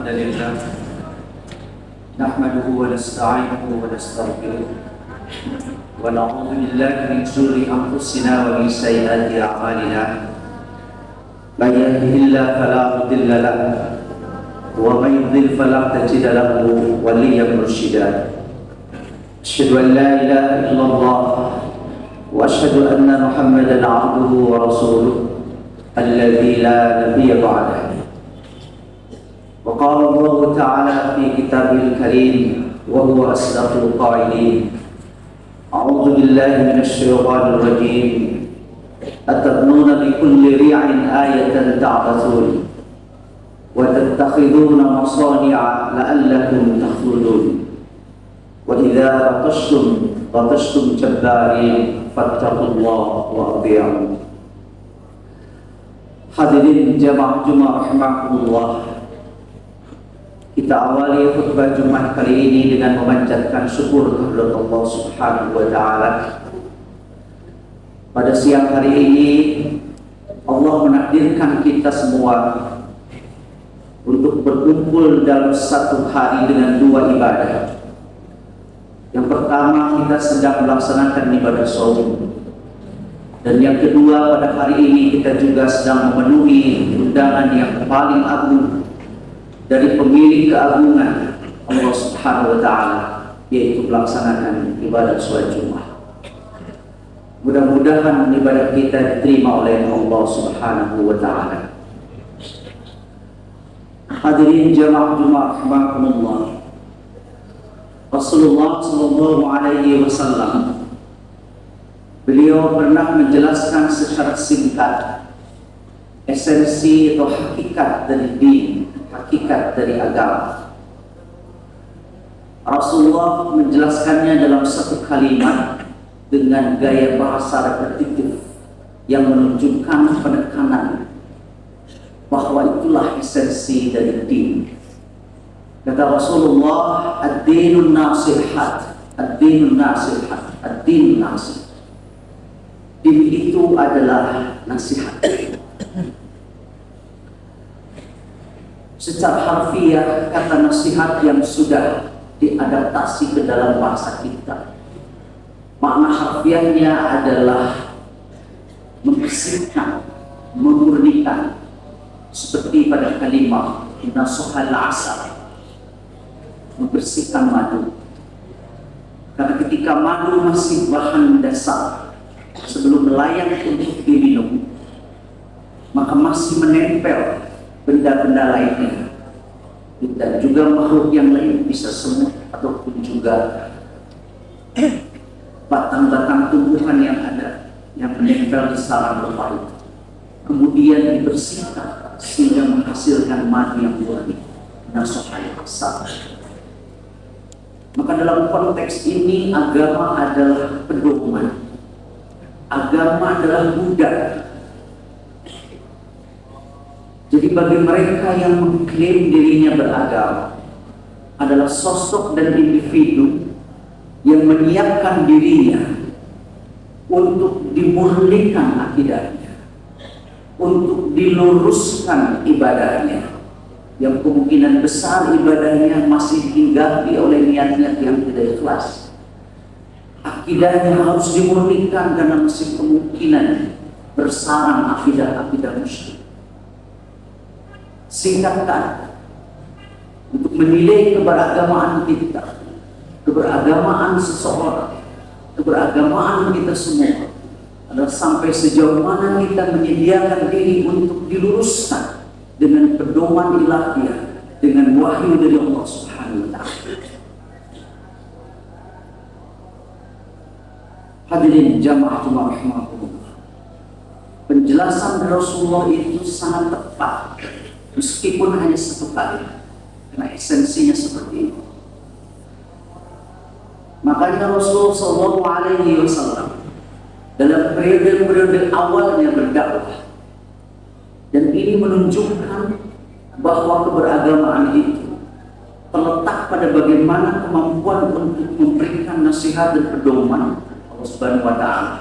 الحمد لله نحمده ونستعينه ونستغفره ونعوذ بالله من شرور أنفسنا ومن سيئات أعمالنا من يهده الله فلا مضل له ومن يضلل فلا تجد له وليا مرشدا أشهد أن لا إله إلا الله وأشهد أن محمدا عبده ورسوله الذي لا نبي بعده. وقال الله تعالى في كتابه الكريم وهو أصدق القائلين أعوذ بالله من الشيطان الرجيم أتبنون بكل ريع آية تعبثون وتتخذون مصانع لعلكم تخلدون وإذا بطشتم جبارين فاتقوا الله وأطيعون. Hadirin jamaah Jumat rahimakumullah. Kita awali khutbah Jumat kali ini dengan memanjatkan syukur kepada Allah Subhanahu wa taala. Pada siang hari ini Allah menakdirkan kita semua untuk berkumpul dalam satu hari dengan dua ibadah. Yang pertama, kita sedang melaksanakan ibadah saum. Dan yang kedua, pada hari ini kita juga sedang memenuhi undangan yang paling agung dari pemilik keagungan Allah Subhanahu wa taala, yaitu melaksanakan ibadah salat Jumat. Mudah-mudahan ibadah kita diterima oleh Allah Subhanahu wa taala. Hadirin jamaah Jumat rahimakumullah. Rasulullah sallallahu alaihi wasallam beliau pernah menjelaskan secara singkat esensi atau hakikat dari din, hakikat dari agama. Rasulullah menjelaskannya dalam satu kalimat dengan gaya bahasa repetitif yang menunjukkan penekanan bahwa itulah esensi dari din. Kata Rasulullah, ad-dinun nasihat, ad-dinun nasihat, ad-dinun nasihat. Din itu adalah nasihat. Secara harfiah, kata nasihat yang sudah diadaptasi ke dalam bahasa kita, makna harfiahnya adalah membersihkan, memurnikan, seperti pada kalimat inna sohal asar, membersihkan madu. Karena ketika madu masih bahan dasar sebelum layak untuk diminum, maka masih menempel benda-benda lainnya, dan juga makhluk yang lain, bisa semut ataupun juga batang-batang tumbuhan yang ada yang menempel di sarang lemah itu, kemudian dibersihkan sehingga menghasilkan madu yang murni, nasuhai asal. Maka dalam konteks ini agama adalah pedoman, agama adalah budak. Jadi bagi mereka yang mengklaim dirinya beragama adalah sosok dan individu yang menyiapkan dirinya untuk dimurnikan akidahnya, untuk diluruskan ibadahnya, yang kemungkinan besar ibadahnya masih dihinggapi oleh niat-niat yang tidak ikhlas. Akidahnya harus dimurnikan karena masih kemungkinan bersarang akidah-akidah musyrik. Singkat kata, untuk menilai keberagamaan kita, keberagamaan seseorang, keberagamaan kita semua adalah sampai sejauh mana kita menyediakan diri untuk diluruskan dengan pedoman ilahiyah, dengan wahyu dari Allah Subhanahu wa taala. Hadirin jamaah Jumat rahimakumullah. Penjelasan Rasulullah itu sangat tepat, meskipun hanya satu kali, karena esensinya seperti itu. Makanya Rasulullah sallallahu alaihi wasallam dalam periode-periode awalnya berdakwah, dan ini menunjukkan bahwa keberagamaan itu terletak pada bagaimana kemampuan untuk memberikan nasihat dan pedoman Allah Subhanahu wa taala.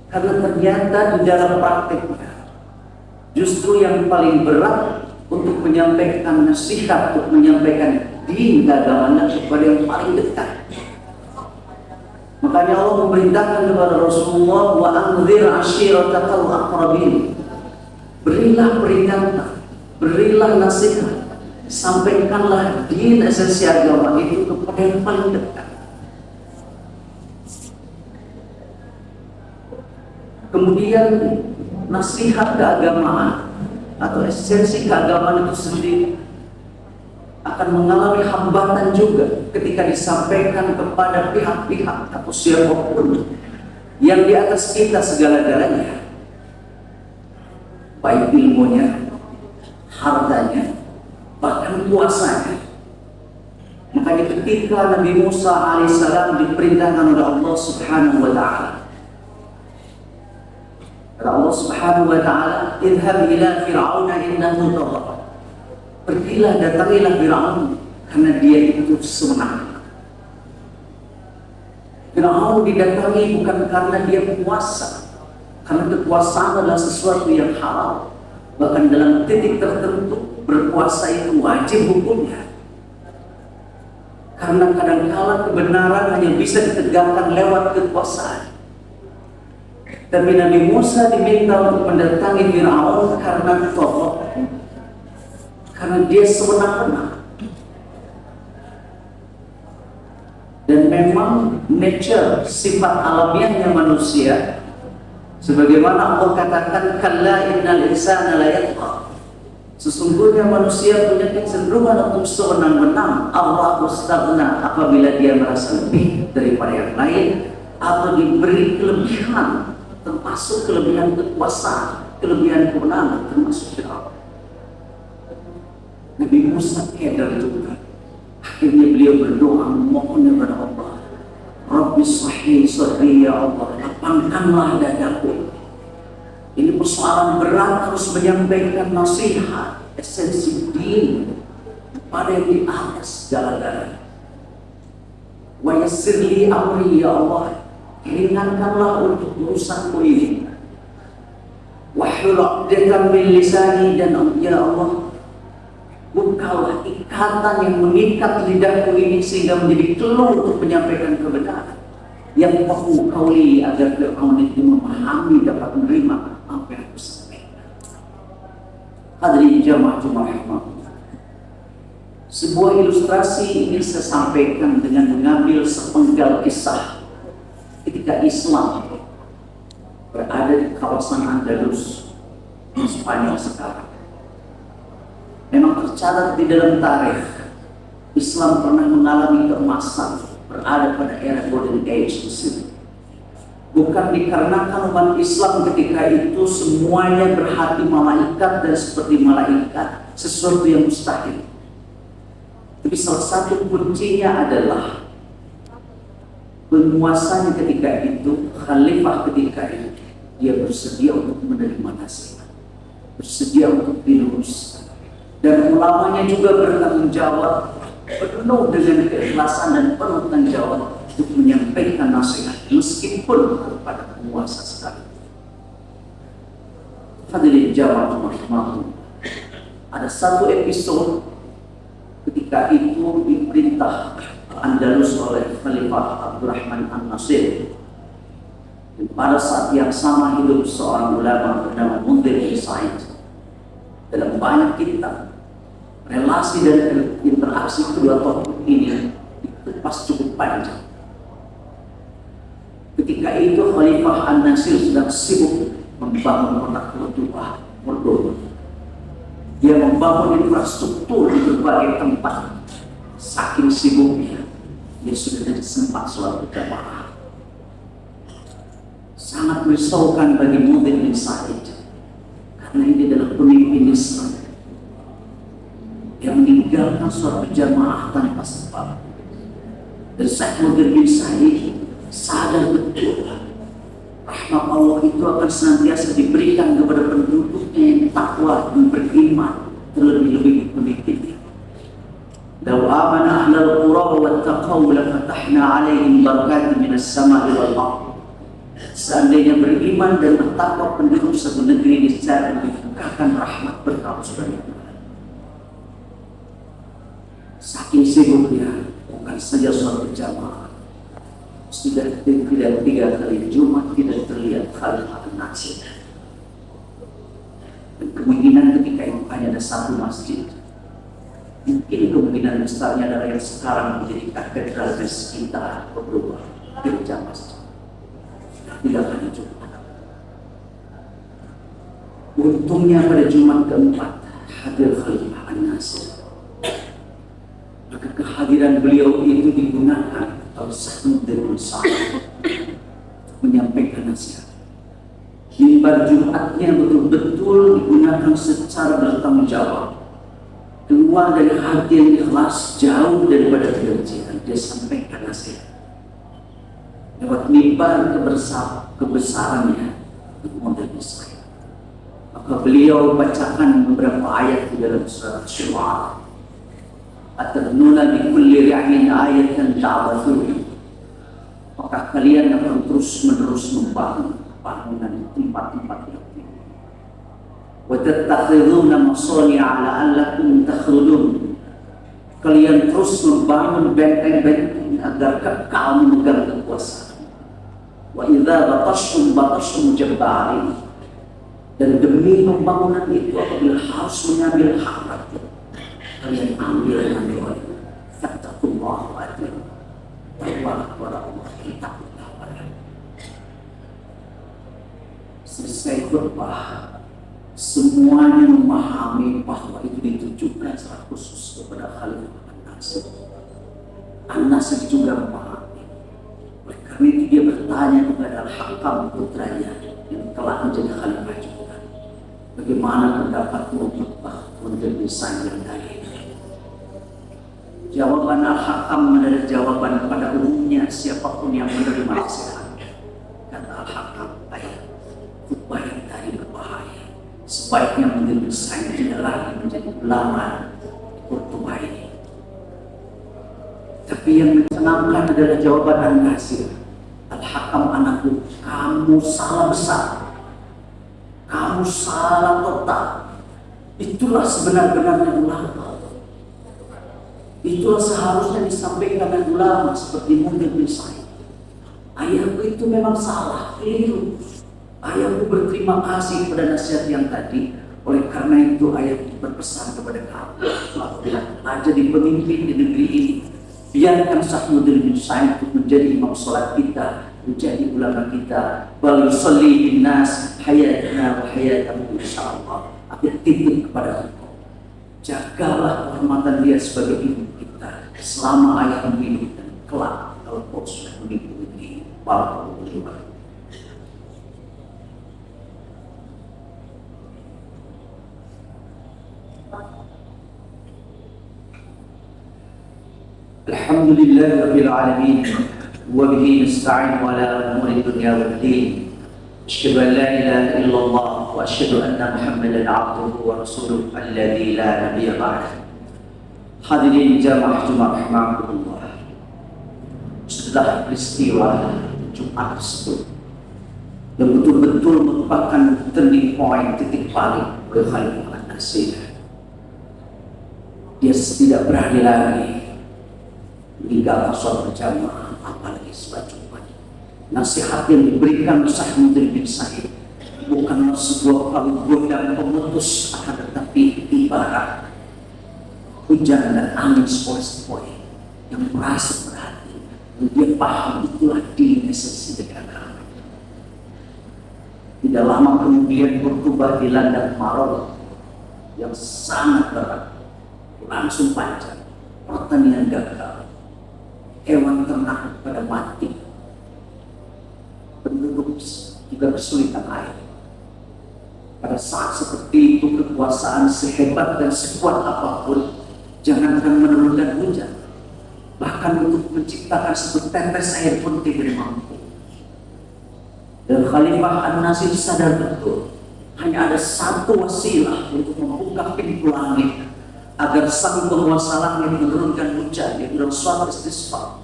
Karena ternyata di dalam prakteknya justru yang paling berat untuk menyampaikan nasihat, untuk menyampaikan din keagamaan kepada yang paling dekat. Makanya Allah memerintahkan kepada Rasulullah, wa anzir ashiratakal aqrabin. Berilah peringatan, berilah nasihat, sampaikanlah din esensi agama itu kepada yang paling dekat. Kemudian nasihat keagamaan atau esensi keagamaan itu sendiri akan mengalami hambatan juga ketika disampaikan kepada pihak-pihak atau siapapun yang di atas kita segala-galanya, baik ilmunya, hartanya, bahkan kuasanya. Makanya ketika Nabi Musa alaihissalam diperintahkan oleh Allah Subhanahu wa Ta'ala, Allah Subhanahu wa Ta'ala, idhhab ila fir'auna innahu tagha. Pergilah, datangilah Fir'aun karena dia itu senang. Fir'aun didatangi bukan karena dia berkuasa, karena kekuasaan adalah sesuatu yang halal. Bahkan dalam titik tertentu berkuasa itu wajib hukumnya. Karena kadang-kala kebenaran hanya bisa ditegakkan lewat kekuasaan. Tapi Nabi Musa diminta untuk mendatangi Fir'aun karena tagha, karena dia sewenang-wenang. Dan memang nature, sifat alamiahnya manusia, sebagaimana Allah katakan, kalla innal insana la yatgha. Sesungguhnya manusia punya kecenderungan untuk sewenang-wenang. Allah mustaghna, apabila dia merasa lebih daripada yang lain atau diberi kelebihan, termasuk kelebihan kekuasaan, kelebihan kewenangan, termasuk Fir'aun. Nabi Musa keder juga. Akhirnya beliau berdoa memohon kepada Allah, Rabbi sahih sadri, ya Allah, lapangkanlah dadaku. Ini persoalan berat, harus menyampaikan nasihat, esensi din kepada yang di atas segala-galanya. Wa yassirli amri, ya Allah, ringankanlah untuk urusanku ini. Wahlul 'uqdatam min lisani, dan ya Allah, bukalah ikatan yang mengikat lidahku ini sehingga menjadi telur untuk menyampaikan kebenaran. Yang aku kauli, agar Fir'aun itu memahami, dapat menerima apa yang aku sampaikan. Hadirin jamaah rahimahullah, sebuah ilustrasi ini saya sampaikan dengan mengambil sepenggal kisah ketika Islam berada di kawasan Andalus, Spanyol sekarang. Memang tercatat di dalam tarikh, Islam pernah mengalami keemasan, berada pada era Golden Age di sini. Bukan dikarenakan umat Islam ketika itu semuanya berhati malaikat dan seperti malaikat, sesuatu yang mustahil. Tapi salah satu kuncinya adalah penguasanya ketika itu, khalifah ketika itu, dia bersedia untuk menerima nasihat, bersedia untuk diluruskan. Dan ulamanya juga bertanggung jawab penuh dengan keikhlasan dan penuh tanggung jawab untuk menyampaikan nasihat meskipun kepada penguasa sekali. Hadirin jamaah rahimahullah, ada satu episode ketika itu diperintah Andalus oleh Khalifah Abdurrahman An-Nasir. Pada saat yang sama hidup seorang ulama bernama Munzir bin Sa'id. Dalam banyak kitab, relasi dan interaksi kedua tokoh ini dikupas cukup panjang. Ketika itu Khalifah An-Nasir sedang sibuk membangun kota Cordoba. Dia membangun infrastruktur di berbagai tempat. Saking sibuknya, dia sudah tidak sempat sholat berjamaah. Sangat merisaukan bagi Munzir bin Sa'id, karena ini adalah pemimpin Islam yang meninggalkan sholat berjamaah tanpa sebab. Dan Syekh Munzir bin Sa'id sadar betul rahmat Allah itu akan senantiasa diberikan kepada penduduknya yang takwa dan beriman, terlebih-lebih pemimpinnya. Law amana ahlul qura wattaqaw lafatahna 'alaihim barakatin minas sama'i wal ardh. Seandainya beriman dan bertakwa penduduk satu negeri, niscaya dibukakan rahmat berkah surga. saking sibuknya, bukan saja sholat berjamaah, sudah tidak 3 kali Jumat tidak terlihat Khalifah An-Nasir. Dan kemungkinan ketika itu hanya ada satu masjid. Mungkin kemungkinan besarnya adalah yang sekarang menjadi katedral di sekitar berubah gereja masjid. 3 kali Jumat. Untungnya pada Jumat keempat hadir Khalifah An-Nasir. Maka kehadiran beliau itu digunakan oleh Sa'd bin Sa'id menyampaikan nasihat. Mimbar Jumatnya betul-betul digunakan secara bertanggung jawab, keluar dari hati yang ikhlas, jauh daripada kebencian. Dia sampaikan nasihat lewat mimbar kebesarannya model saya. Maka beliau bacakan beberapa ayat di dalam surat Syu'ara. Atadnuna bi kulli ri'in ayatan ta'bathun. Maka kalian akan terus-menerus membangun bangunan di tempat-tempat yang tinggi. Wa tattakhiduna masani'a la'allakum takhludun. Kalian terus membangun benteng-benteng agar kekal memegang kekuasaan. Wa idza batashtum jabbarin. Dan demi pembangunan itu apabila harus mengambil hak rakyat, kalian ambil fattaqullaha wa atii'un. Takwalah kepada Allah, takutlah pada. Selesai khutbah, semuanya memahami bahwa itu ditujukan secara khusus kepada Khalifah An-Nasir. An-Nasir juga memahami. Oleh karena itu dia bertanya kepada Al-Hakam putranya yang telah menjadi khalifah juga, bagaimana pendapatmu khutbah menjadi sanjang dari ini? Jawaban Al-Hakam adalah jawaban pada umumnya siapapun yang menerima nasihat. Kata Al-Hakam, khutbah yang tadi berbahaya. Sebaiknya menjadi saya tidak lagi menjadi ulama khutbah ini. Tapi yang menyenangkan adalah jawaban An-Nasir. Al-Hakam anakku, kamu salah besar. Kamu salah total. Itulah sebenar-benarnya ulama. Itulah seharusnya disampaikan oleh ulama seperti Mundir bin Sa'id. Ayahku itu memang salah, keliru. Ayahku berterima kasih pada nasihat yang tadi. Oleh karena itu ayahku berpesan kepada kamu, apabila jadi pemimpin di negeri ini, biarkan Syekh Mundir bin Sa'id untuk menjadi imam sholat kita, menjadi ulama kita. Bal yusalli bin nas hayatana wa hayatahu insyaallah. Aku titip kepada engkau, jagalah kehormatan dia sebagai ibu kita selama ayahmu hidup dan kelak kalau kau sudah mengikuti para ulama. Alhamdulillahirabbil alamin wa bihi nasta'in wa ala umuri dunya waddin. Asyhadu an la ilaha illallah wa asyhadu anna Muhammadan 'abduhu wa rasuluhu alladzi la nabiyya ba'dahu. Hadirin jamaah Jumat rahimakumullah. Setelah peristiwa Jumat tersebut yang betul-betul merupakan turning point, titik balik bagi Khalifah An-Nasir, dia tidak berani lagi meninggalkan sholat berjamaah, apalagi sholat Jumat. Nasihat yang diberikan Syekh Mundir bin Sa'id bukanlah sebuah palu yang pemutus, akan tetapi ibarat hujan dan angin sepoi-sepoi yang merasa berhati. Dia paham itulah diri esensi negara. Tidak lama kemudian berubah dilanda kemarau yang sangat berat, langsung panjang, pertanian gagal, hewan ternak pada mati, penduduk juga kesulitan air. Pada saat seperti itu kekuasaan sehebat dan sekuat apapun, jangankan menurunkan hujan, bahkan untuk menciptakan satu tetes air pun tidak mampu. Dan Khalifah An-Nasir sadar betul, hanya ada satu wasilah untuk membuka pintu langit agar sang penguasa langit menurunkan hujan, yaitu dalam suatu istisqa.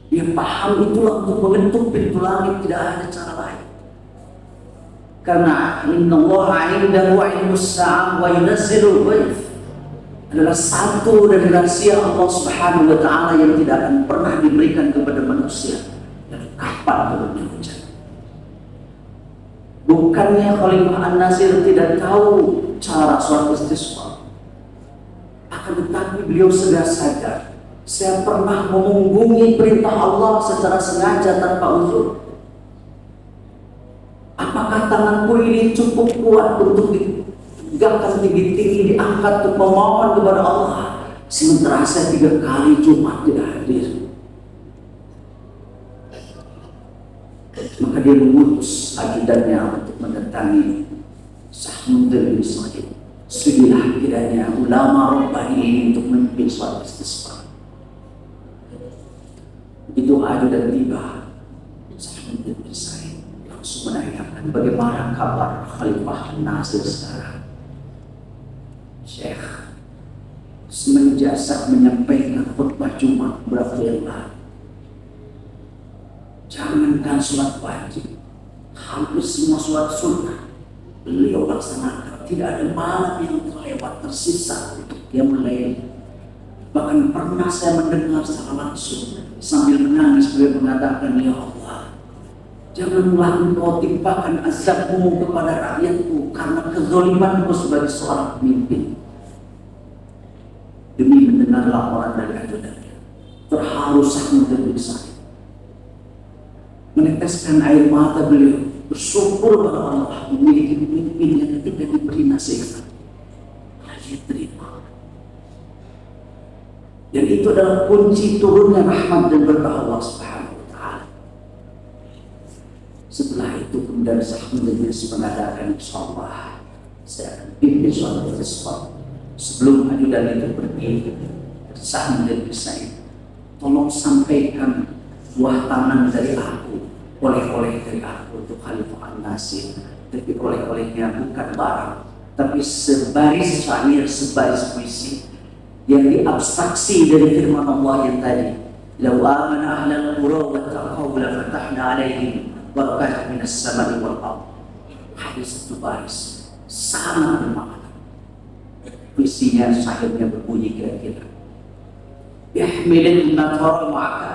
Dia paham itulah untuk membentuk pintu langit, tidak ada cara lain. Karena innallaha 'indahu 'ilmus sa'ah wa yunazzilul ghaits. adalah satu dari rahasia Allah Subhanahu wa Ta'ala yang tidak akan pernah diberikan kepada manusia. Dan kapan turunnya hujan? Bukannya Khalifah An-Nasir tidak tahu cara sholat istisqa, akan tetapi beliau sudah sadar, saya pernah memunggungi perintah Allah secara sengaja tanpa uzur. Apakah tanganku ini cukup kuat untuk ditegakkan tinggi-tinggi, diangkat untuk memohon kepada Allah, sementara saya 3 kali Jumat tidak hadir? Maka dia mengutus ajudannya untuk mendatangi Sahmud bin Sa'id. Sudilah kiranya ulama Rabbani ini untuk memimpin sholat istisqa. Begitu ajudan tiba, Sahmud bin Sa'id langsung menanyakan bagaimana kabar Khalifah An-Nasir sekarang. Syekh, semenjak saya menyampaikan khutbah Jumat berapa yang lalu, jangankan sholat wajib, hampir semua sholat sunnah beliau laksanakan. Tidak ada malam yang terlewat tersisa untuk yang melayan. Bahkan pernah saya mendengar secara langsung sambil menangis beliau mengatakan, ya Allah, janganlah engkau timpakan azabmu kepada rakyatku karena kezalimanku sebagai seorang pemimpin. Demi mendengar laporan dari ajudannya, terharu Sahmud bin Sa'id, meneteskan air mata beliau, bersyukur kepada Allah memiliki pemimpin yang ketika diberi nasihat dia terima. Dan itu adalah kunci turunnya rahmat dan berkah Allah Subhanahu wa Ta'ala. Setelah itu kemudian Sahmud bin Sa'id mengatakan, insyaallah saya akan pimpin sholat istisqa. Sebelum ajudan itu pergi, Sahmud bin Sa'id, tolong sampaikan buah tangan dari aku, oleh-oleh dari aku untuk Khalifah An-Nasir. Tapi oleh-olehnya bukan barang, tapi sebaris syair, sebaris puisi yang diabstraksi dari firman Allah yang tadi, "Lau amana ahlal qura wa taqaw la fatahna 'alaihim barakatan minas sama'i wal ardh." Hadis satu baris sangat bermakna. Puisinya, syairnya berbunyi kira-kira, "Ihmilil matar ma'aka."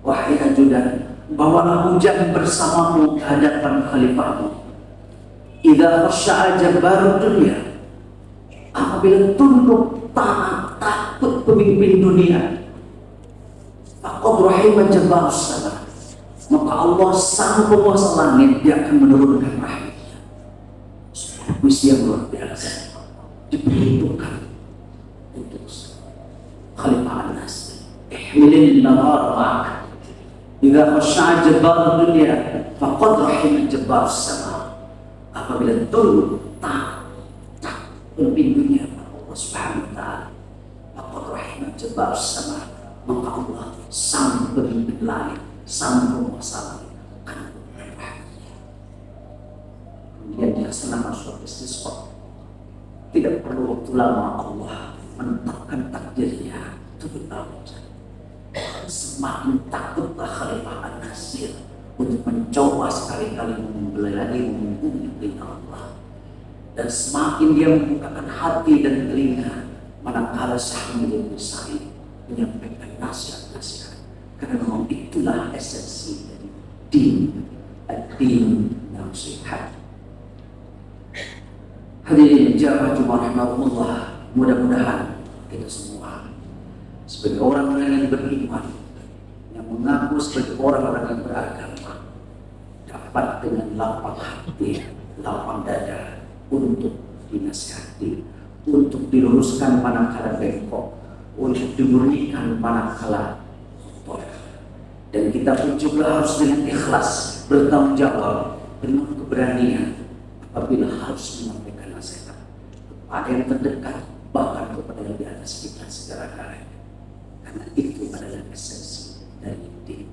Wahai ajudan, bawalah hujan bersamamu ke hadapan khalifahmu. Idza khasya'a jabbarud dunya, apabila tunduk taat takut pemimpin dunia, faqad rahima jabbarus sama, maka Allah sang penguasa langit dia akan menurunkan rahmatnya. Puisi yang luar biasa diperuntukkan untuk Khalifah An-Nasir. Ihmilil nahar ma'aka idza khasya'a jabbarud dunya faqad rahima jabbarus sama, apabila tunduk taat pemimpin dunia Allah Subhanahu wa Ta'ala, faqad rahima jabbarus sama, maka Allah sang pemimpin langit, sang penguasa langit akan memberikan rahmatnya. Kemudian dilaksanakan sholat istisqa. Tidak perlu waktu lama Allah menetapkan takdirnya turun hujan. Semakin takutlah Khalifah An-Nasir untuk mencoba sekali-kali memunggungi perintah Allah. Dan semakin dia membukakan hati dan telinga manakala Sahmud bin Sa'id menyampaikan nasihat-nasihat. Karena memang itulah esensi dari din nasihat. Hadirin jamaah Jumat rahmatullah, mudah-mudahan kita semua sebagai orang-orang yang beriman, yang mengaku sebagai orang-orang yang beragama, dapat dengan lapang hati, lapang dada untuk dinasihati, untuk diluruskan manakala bengkok, untuk diberikan manakala kotor. Dan kita pun juga harus dengan ikhlas bertanggung jawab dengan keberanian apabila harus menyampaikan nasihat kepada yang terdekat, bahkan kepada yang di atas kita segala-galanya. Karena itu adalah esensi dari din.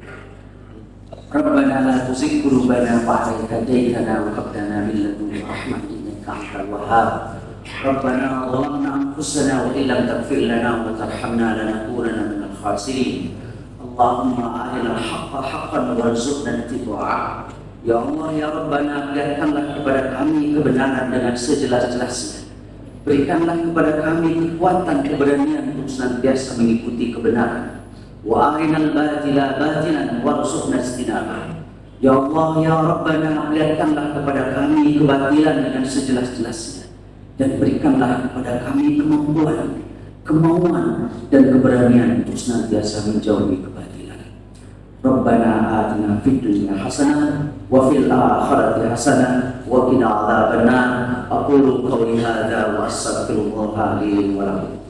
Rabbana la tuzigh qulubana ba'da idh hadaytana wa hab lana min ladunka rahmatan innaka antal wahhab. Rabbana zalamna anfusana wa illam taghfir lana wa tarhamna lanakunanna minal khasirin. Allahumma arina al-haqqa haqqan warzuqna ittiba'ah. Ya Allah, ya Rabbana, lihatkanlah kepada kami kebenaran dengan sejelas-jelasnya Berikanlah kepada kami kekuatan keberanian untuk senantiasa mengikuti kebenaran. Wa arinal batila batilan warzuqna istinabah. Ya Allah, ya Rabbana, perlihatkanlah kepada kami kebatilan dengan sejelas-jelasnya, dan berikanlah kepada kami kemampuan, kemauan, dan keberanian untuk senantiasa menjauhi kebatilan. Rabbana atina fid dunya hasanah wa fil akhirati hasanah wa qina adzabannar. Aqulu qawli hadza wa astaghfirullah li wa lakum.